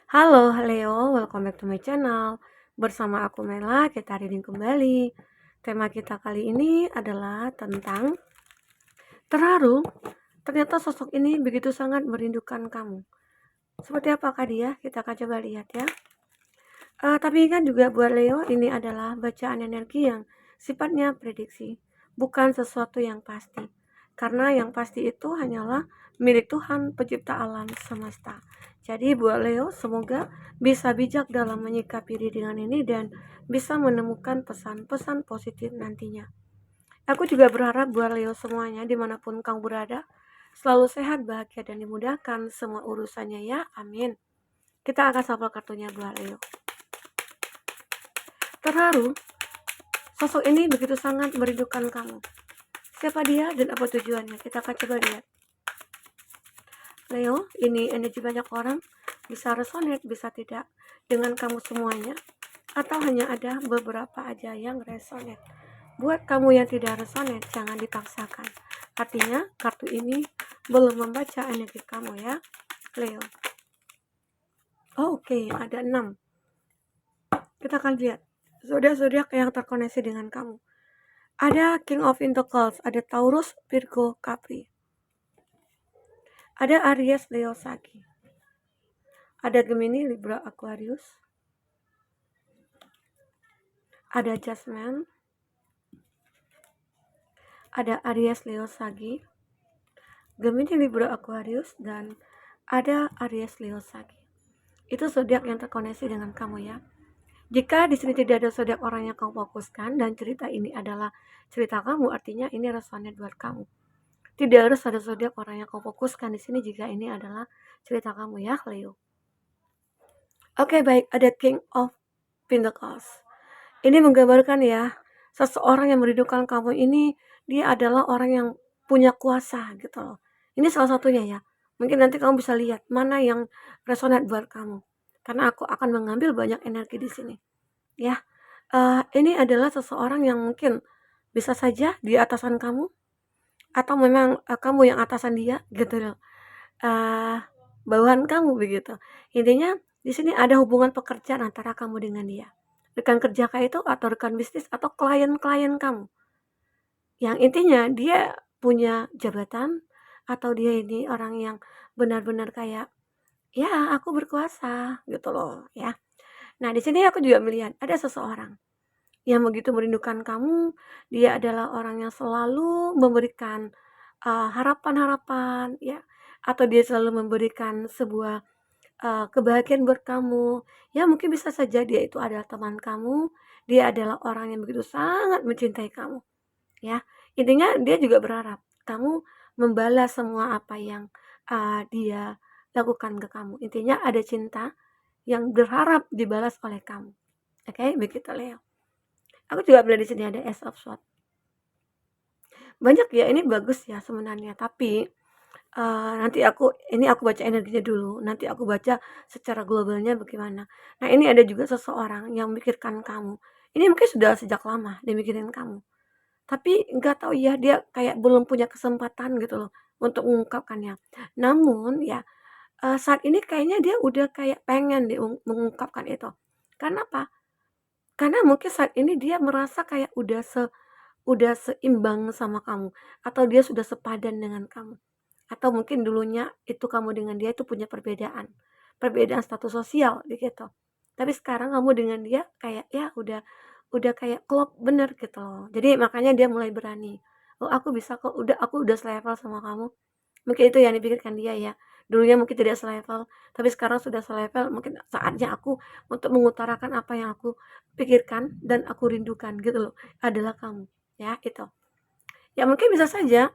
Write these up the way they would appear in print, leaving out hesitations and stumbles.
Halo Leo, welcome back to my channel. Bersama aku Mela, kita reading kembali. Tema kita kali ini adalah tentang terharu. Ternyata sosok ini begitu sangat merindukan kamu. Seperti apakah dia? Kita akan coba lihat ya. Tapi kan juga buat Leo ini adalah bacaan energi yang sifatnya prediksi, bukan sesuatu yang pasti. Karena yang pasti itu hanyalah milik Tuhan pencipta alam semesta. Jadi buat Leo semoga bisa bijak dalam menyikapi readingan ini dan bisa menemukan pesan-pesan positif nantinya. Aku juga berharap buat Leo semuanya dimanapun kamu berada selalu sehat, bahagia, dan dimudahkan semua urusannya ya, amin. Kita akan shuffle kartunya buat Leo. Terharu, sosok ini begitu sangat merindukan kamu. Siapa dia dan apa tujuannya? Kita akan coba lihat. Leo, ini energi banyak orang, bisa resonate, bisa tidak dengan kamu semuanya, atau hanya ada beberapa aja yang resonate. Buat kamu yang tidak resonate, jangan dipaksakan. Artinya, kartu ini belum membaca energi kamu ya, Leo. Oke, ada 6. Kita akan lihat zodiak-zodiak yang terkoneksi dengan kamu. Ada King of Pentacles, ada Taurus, Virgo, Capri. Ada Aries, Leo, Sagi. Ada Gemini, Libra, Aquarius. Ada Jasmine. Ada Aries, Leo, Sagi. Gemini, Libra, Aquarius, dan ada Aries, Leo, Sagi. Itu zodiak yang terkoneksi dengan kamu ya. Jika di sini tidak ada zodiak orang yang kamu fokuskan dan cerita ini adalah cerita kamu, artinya ini resonate buat kamu. Tidak harus ada zodiak orang yang kamu fokuskan di sini jika ini adalah cerita kamu ya, Leo. Oke, baik, ada King of Pentacles. Ini menggambarkan ya, seseorang yang merindukan kamu ini, dia adalah orang yang punya kuasa gitu loh. Ini salah satunya ya. Mungkin nanti kamu bisa lihat mana yang resonate buat kamu. Karena aku akan mengambil banyak energi di sini. Ya, ini adalah seseorang yang mungkin bisa saja di atasan kamu, atau memang kamu yang atasan dia gitu loh. Bawahan kamu begitu. Intinya di sini ada hubungan pekerjaan antara kamu dengan dia. Rekan kerja kayak itu atau rekan bisnis atau klien-klien kamu. Yang intinya dia punya jabatan atau dia ini orang yang benar-benar kayak ya aku berkuasa gitu loh ya. Nah, di sini aku juga melihat ada seseorang yang begitu merindukan kamu, dia adalah orang yang selalu memberikan harapan-harapan ya, atau dia selalu memberikan sebuah kebahagiaan buat kamu. Ya mungkin bisa saja dia itu adalah teman kamu, dia adalah orang yang begitu sangat mencintai kamu, ya. Intinya dia juga berharap kamu membalas semua apa yang dia lakukan ke kamu. Intinya ada cinta yang berharap dibalas oleh kamu. Oke, begitu Leo. Aku juga melihat di sini ada Ace of Swords. Banyak ya, ini bagus ya sebenarnya, tapi nanti aku baca energinya dulu, nanti aku baca secara globalnya bagaimana. Nah, ini ada juga seseorang yang memikirkan kamu. Ini mungkin sudah sejak lama dia mikirin kamu, tapi nggak tahu ya dia kayak belum punya kesempatan gitu loh untuk mengungkapkannya. Namun ya, saat ini kayaknya dia udah kayak pengen deh mengungkapkan itu. Karena apa? Karena mungkin saat ini dia merasa kayak udah seimbang sama kamu, atau dia sudah sepadan dengan kamu. Atau mungkin dulunya itu kamu dengan dia itu punya perbedaan status sosial gitu. Tapi sekarang kamu dengan dia kayak ya udah kayak klop bener gitu loh. Jadi makanya dia mulai berani. Oh, aku bisa kok, aku udah selevel sama kamu. Mungkin itu yang dipikirkan dia ya. Dulunya mungkin tidak selevel, tapi sekarang sudah selevel, mungkin saatnya aku untuk mengutarakan apa yang aku pikirkan dan aku rindukan gitu loh, adalah kamu. Ya, itu. Ya mungkin bisa saja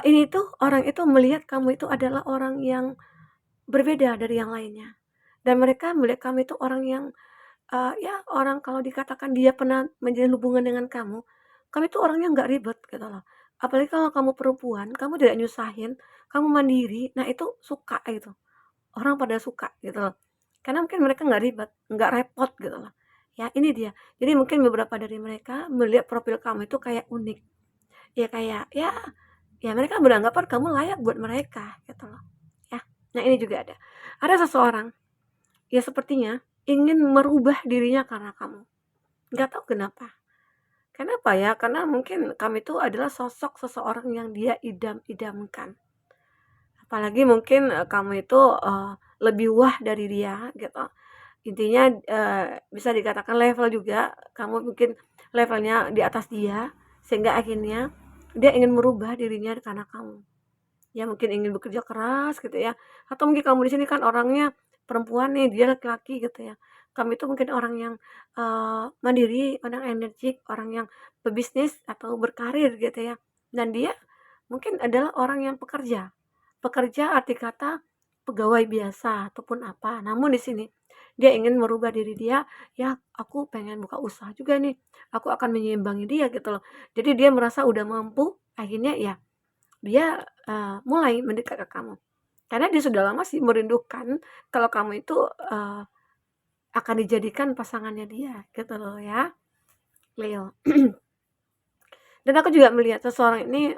ini tuh orang itu melihat kamu itu adalah orang yang berbeda dari yang lainnya. Dan mereka melihat kamu itu orang yang, ya orang kalau dikatakan dia pernah menjalin hubungan dengan kamu itu orangnya nggak ribet gitu loh. Apalagi kalau kamu perempuan, kamu tidak nyusahin, kamu mandiri, nah itu suka gitu. Orang pada suka gitu loh. Karena mungkin mereka nggak ribet, nggak repot gitu loh. Ya ini dia. Jadi mungkin beberapa dari mereka melihat profil kamu itu kayak unik. Ya kayak ya mereka beranggapan kamu layak buat mereka gitu loh ya. Nah, ini juga ada seseorang ya sepertinya ingin merubah dirinya karena kamu, nggak tahu kenapa. Kenapa ya? Karena mungkin kamu itu adalah sosok seseorang yang dia idam-idamkan. Apalagi mungkin, kamu itu, lebih wah dari dia gitu. Intinya, bisa dikatakan level juga, kamu mungkin levelnya di atas dia, sehingga akhirnya dia ingin merubah dirinya karena kamu. Ya mungkin ingin bekerja keras gitu ya, atau mungkin kamu di sini kan orangnya perempuan nih, dia laki-laki gitu ya. Kamu itu mungkin orang yang, mandiri, orang energik, orang yang pebisnis atau berkarir gitu ya. Dan dia mungkin adalah orang yang pekerja. Pekerja arti kata pegawai biasa ataupun apa, namun di sini dia ingin merubah diri dia, "Ya aku pengen buka usaha juga nih, aku akan menyeimbangi dia," gitu loh. Jadi dia merasa udah mampu, akhirnya ya dia, mulai mendekat ke kamu. Karena dia sudah lama sih merindukan kalau kamu itu, akan dijadikan pasangannya dia, gitu loh ya, Leo. Dan aku juga melihat seseorang ini,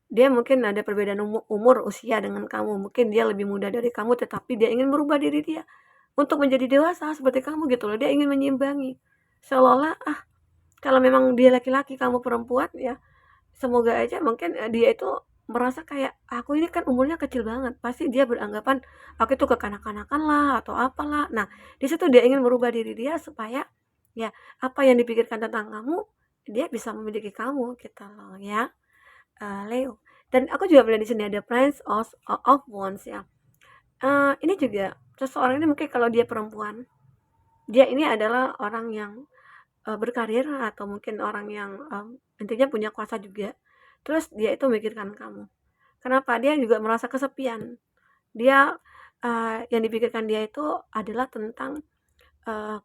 dia mungkin ada perbedaan umur, usia dengan kamu, mungkin dia lebih muda dari kamu, tetapi dia ingin merubah diri dia untuk menjadi dewasa seperti kamu gitu loh, dia ingin menyeimbangi. Seolah-olah, kalau memang dia laki-laki, kamu perempuan ya, semoga aja mungkin, dia itu merasa kayak, "Aku ini kan umurnya kecil banget," pasti dia beranggapan, aku itu kekanak-kanakan lah, atau apalah. Nah, di situ dia ingin merubah diri dia supaya, ya apa yang dipikirkan tentang kamu, dia bisa memiliki kamu, gitu loh ya, Leo. Dan aku juga melihat di sini ada Prince of Wands ya. Ini juga seseorang ini mungkin kalau dia perempuan, dia ini adalah orang yang, berkarir atau mungkin orang yang, intinya punya kuasa juga. Terus dia itu memikirkan kamu. Kenapa? Dia juga merasa kesepian. Dia, yang dipikirkan dia itu adalah tentang,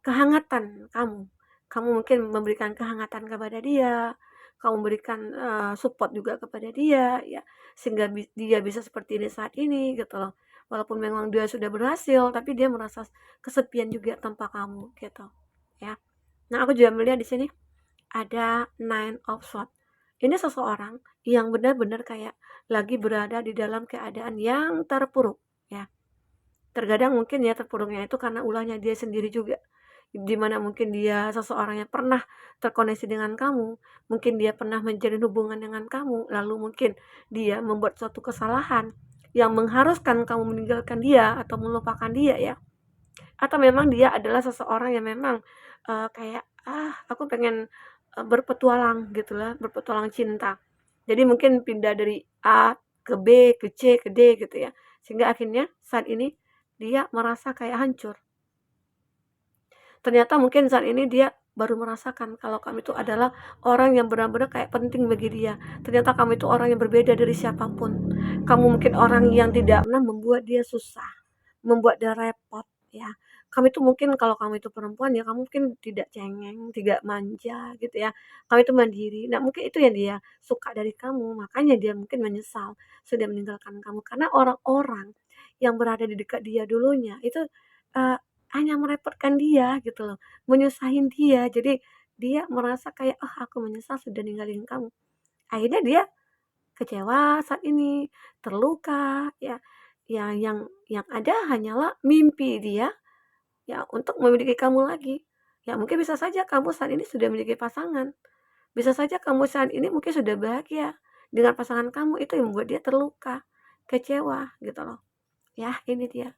kehangatan kamu. Kamu mungkin memberikan kehangatan kepada dia, kamu memberikan, support juga kepada dia ya, sehingga dia bisa seperti ini saat ini gitu loh. Walaupun memang dia sudah berhasil, tapi dia merasa kesepian juga tanpa kamu gitu, ya. Nah, aku juga melihat di sini ada Nine of Swords. Ini seseorang yang benar-benar kayak lagi berada di dalam keadaan yang terpuruk, ya. Terkadang mungkin ya terpuruknya itu karena ulahnya dia sendiri juga. Di mana mungkin dia seseorang yang pernah terkoneksi dengan kamu, mungkin dia pernah menjalin hubungan dengan kamu, lalu mungkin dia membuat suatu kesalahan yang mengharuskan kamu meninggalkan dia atau melupakan dia ya. Atau memang dia adalah seseorang yang memang, kayak, aku pengen, berpetualang gitulah, berpetualang cinta. Jadi mungkin pindah dari A ke B, ke C, ke D gitu ya. Sehingga akhirnya saat ini dia merasa kayak hancur. Ternyata mungkin saat ini dia baru merasakan kalau kamu itu adalah orang yang benar-benar kayak penting bagi dia. Ternyata kamu itu orang yang berbeda dari siapapun. Kamu mungkin orang yang tidak pernah membuat dia susah, membuat dia repot, ya. Kamu itu mungkin kalau kamu itu perempuan ya kamu mungkin tidak cengeng, tidak manja gitu ya. Kamu itu mandiri. Nah, mungkin itu yang dia suka dari kamu. Makanya dia mungkin menyesal sudah meninggalkan kamu karena orang-orang yang berada di dekat dia dulunya itu, eee, hanya merepotkan dia gitu loh, menyusahin dia. Jadi dia merasa kayak, "Oh, aku menyesal sudah ninggalin kamu." Akhirnya dia kecewa saat ini, terluka, ya. Ya yang ada hanyalah mimpi dia, ya untuk memiliki kamu lagi. Ya mungkin bisa saja kamu saat ini sudah memiliki pasangan, bisa saja kamu saat ini mungkin sudah bahagia dengan pasangan kamu, itu yang membuat dia terluka, kecewa gitu loh. Ya, ini dia.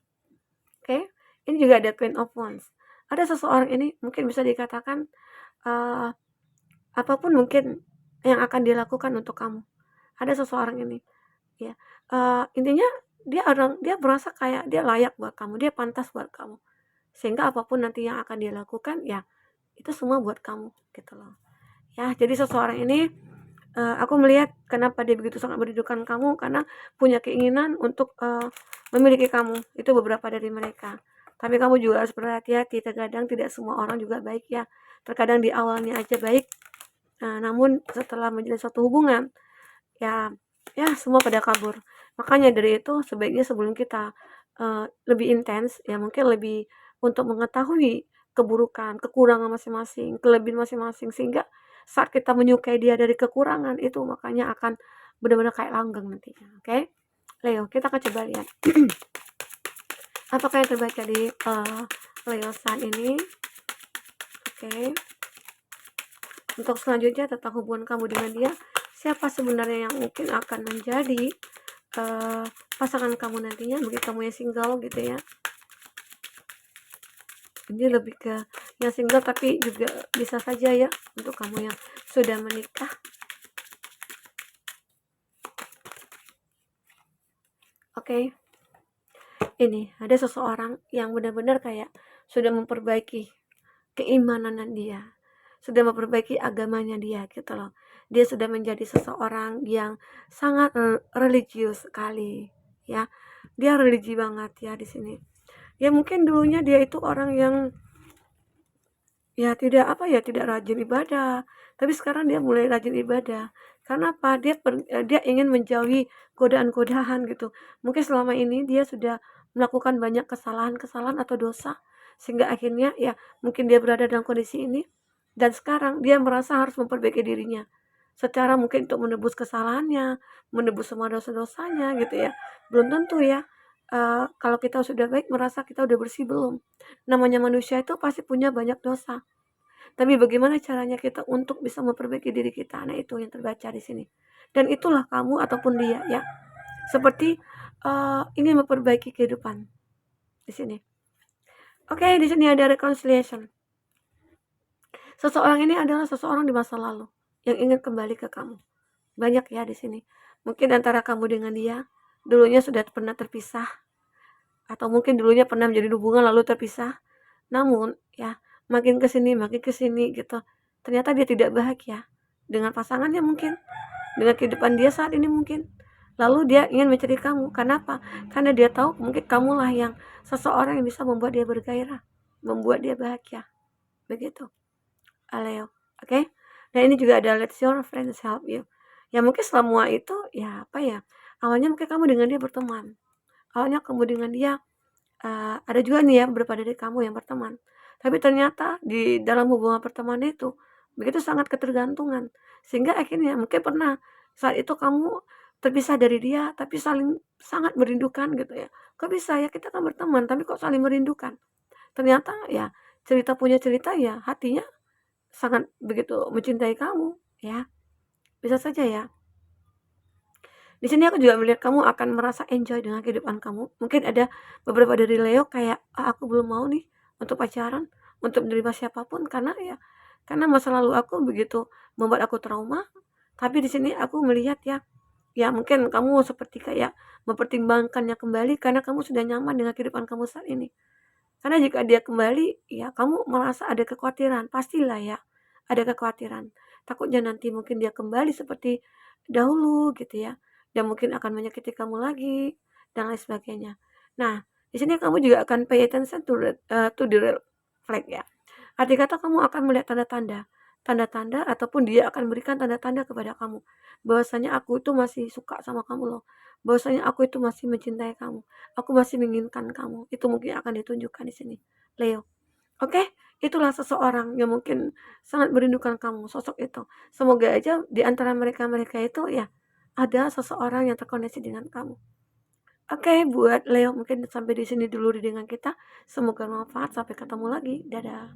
Oke, ini juga ada Queen of Wands. Ada seseorang ini mungkin bisa dikatakan, eee, apa mungkin yang akan dilakukan untuk kamu. Ada seseorang ini, ya, intinya dia merasa kayak dia layak buat kamu, dia pantas buat kamu. Sehingga apapun nanti yang akan dia lakukan, ya itu semua buat kamu, gitu loh. Ya, jadi seseorang ini, aku melihat kenapa dia begitu sangat merindukan kamu, karena punya keinginan untuk, memiliki kamu, itu beberapa dari mereka. Tapi kamu juga harus berhati-hati, terkadang tidak semua orang juga baik ya. Terkadang di awalnya aja baik, namun setelah menjalin suatu hubungan, ya ya semua pada kabur. Makanya dari itu sebaiknya sebelum kita, lebih intens, ya mungkin lebih untuk mengetahui keburukan, kekurangan masing-masing, kelebihan masing-masing, sehingga saat kita menyukai dia dari kekurangan itu makanya akan benar-benar kayak langgeng nantinya, oke? Leo, kita akan coba lihat. Apakah yang terbaca di Leo saat ini? Oke. Untuk selanjutnya tentang hubungan kamu dengan dia, siapa sebenarnya yang mungkin akan menjadi pasangan kamu nantinya bagi kamu yang single gitu ya. Ini lebih ke yang single tapi juga bisa saja ya untuk kamu yang sudah menikah. Oke. Ini ada seseorang yang benar-benar kayak sudah memperbaiki keimanan dia, sudah memperbaiki agamanya dia gitu loh. Dia sudah menjadi seseorang yang sangat religius sekali ya. Dia religi banget ya di sini. Ya mungkin dulunya dia itu orang yang ya tidak rajin ibadah, tapi sekarang dia mulai rajin ibadah. Karena apa? Dia ingin menjauhi godaan-godaan gitu. Mungkin selama ini dia sudah melakukan banyak kesalahan-kesalahan atau dosa, sehingga akhirnya ya mungkin dia berada dalam kondisi ini, dan sekarang dia merasa harus memperbaiki dirinya. Secara mungkin untuk menebus kesalahannya, menebus semua dosa-dosanya gitu ya. Belum tentu ya, kalau kita sudah baik merasa kita udah bersih, belum. Namanya manusia itu pasti punya banyak dosa. Tapi bagaimana caranya kita untuk bisa memperbaiki diri kita? Nah, itu yang terbaca di sini. Dan itulah kamu ataupun dia ya. Seperti ingin memperbaiki kehidupan di sini. Oke, di sini ada reconciliation. Seseorang ini adalah seseorang di masa lalu yang ingin kembali ke kamu. Banyak ya di sini. Mungkin antara kamu dengan dia dulunya sudah pernah terpisah, atau mungkin dulunya pernah menjadi hubungan lalu terpisah. Namun ya makin ke sini gitu. Ternyata dia tidak bahagia dengan pasangannya mungkin, dengan kehidupan dia saat ini mungkin. Lalu dia ingin mencari kamu. Kenapa? Karena dia tahu mungkin kamulah yang seseorang yang bisa membuat dia bergairah, membuat dia bahagia. Begitu. Leo. Oke? Dan ini juga ada let your friends help you. Ya mungkin semua itu ya apa ya? Awalnya mungkin kamu dengan dia berteman. Awalnya kamu dengan dia ada juga nih ya beberapa dari kamu yang berteman. Tapi ternyata di dalam hubungan pertemanan itu begitu sangat ketergantungan. Sehingga akhirnya mungkin pernah saat itu kamu terpisah dari dia tapi saling sangat merindukan gitu ya. Kok bisa ya kita kan berteman tapi kok saling merindukan. Ternyata ya punya cerita ya hatinya sangat begitu mencintai kamu ya. Bisa saja ya. Di sini aku juga melihat kamu akan merasa enjoy dengan kehidupan kamu. Mungkin ada beberapa dari Leo kayak, aku belum mau nih untuk pacaran, untuk menerima siapapun karena ya karena masa lalu aku begitu membuat aku trauma. Tapi di sini aku melihat ya, ya mungkin kamu seperti kayak mempertimbangkannya kembali karena kamu sudah nyaman dengan kehidupan kamu saat ini. Karena jika dia kembali, ya kamu merasa ada kekhawatiran, pastilah ya, ada kekhawatiran. Takutnya nanti mungkin dia kembali seperti dahulu gitu ya, dan mungkin akan menyakiti kamu lagi dan lain sebagainya. Nah, di sini kamu juga akan pay attention to the red flag ya. Arti kata kamu akan melihat tanda-tanda, tanda-tanda ataupun dia akan berikan tanda-tanda kepada kamu bahwasanya aku itu masih suka sama kamu loh. Bahwasanya aku itu masih mencintai kamu. Aku masih menginginkan kamu. Itu mungkin akan ditunjukkan di sini, Leo. Oke, itulah seseorang yang mungkin sangat merindukan kamu, sosok itu. Semoga aja di antara mereka-mereka itu ya ada seseorang yang terkoneksi dengan kamu. Oke, buat Leo mungkin sampai di sini dulu dengan kita. Semoga bermanfaat. Sampai ketemu lagi. Dadah.